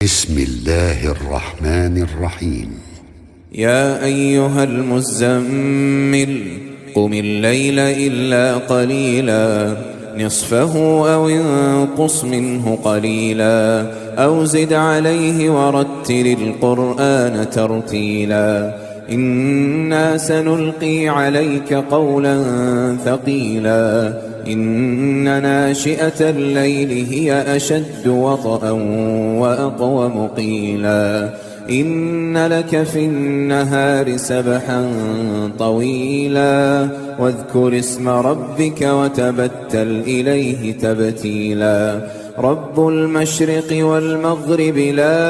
بسم الله الرحمن الرحيم. يا أيها المزمل قم الليل إلا قليلا نصفه أو انقص منه قليلا أو زد عليه ورتل القرآن ترتيلا إنا سنلقي عليك قولا ثقيلا إن ناشئة الليل هي أشد وطئا وأقوم قيلا إن لك في النهار سبحا طويلا واذكر اسم ربك وتبتل إليه تبتيلا رب المشرق والمغرب لا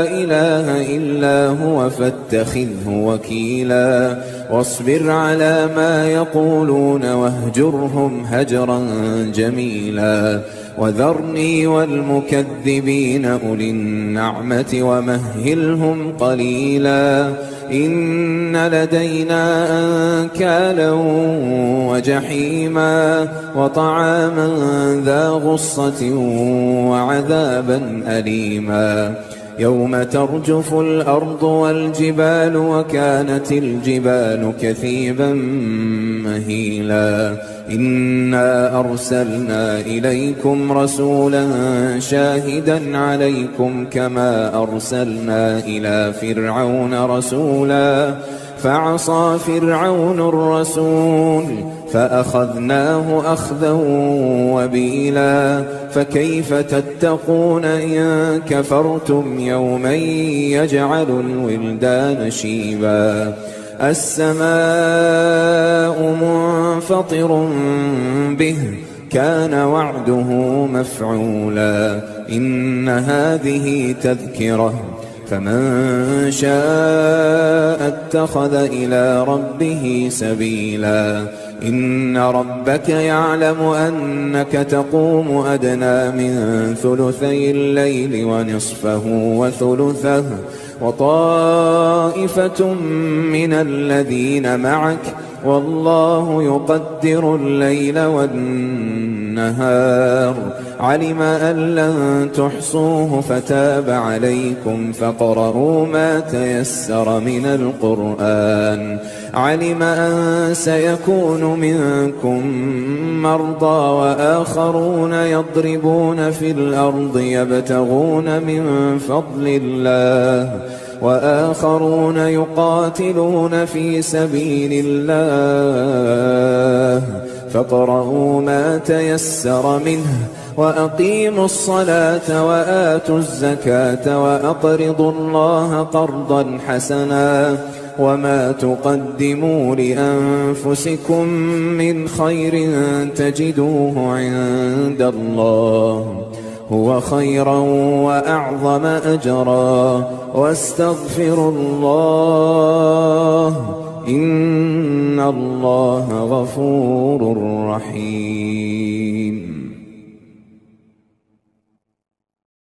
إله إلا هو فاتخذه وكيلا واصبر على ما يقولون واهجرهم هجرا جميلا وذرني والمكذبين أولي النعمة ومهلهم قليلا إن لدينا أنكالا وجحيما وطعاما ذا غصة وعذابا أليما يوم ترجف الأرض والجبال وكانت الجبال كثيبا مهيلا إنا أرسلنا إليكم رسولا شاهدا عليكم كما أرسلنا إلى فرعون رسولا فعصى فرعون الرسول فأخذناه أخذا وبيلا فكيف تتقون إن كفرتم يوما يجعل الولدان شيبا السماء منفطر به كان وعده مفعولا إن هذه تذكرة فمن شاء اتخذ إلى ربه سبيلا إن ربك يعلم أنك تقوم أدنى من ثلثي الليل ونصفه وثلثه وطائفة من الذين معك والله يقدر الليل والنهار علم أن لن تحصوه فتاب عليكم فاقرؤوا ما تيسر من القرآن علم أن سيكون منكم مرضى وآخرون يضربون في الأرض يبتغون من فضل الله وآخرون يقاتلون في سبيل الله فاقرؤوا ما تيسر منه وأقيموا الصلاة وآتوا الزكاة وأقرضوا الله قرضا حسنا وما تقدموا لأنفسكم من خير تجدوه عند الله هو خيرا وأعظم أجرا واستغفروا الله إن الله غفور رحيم.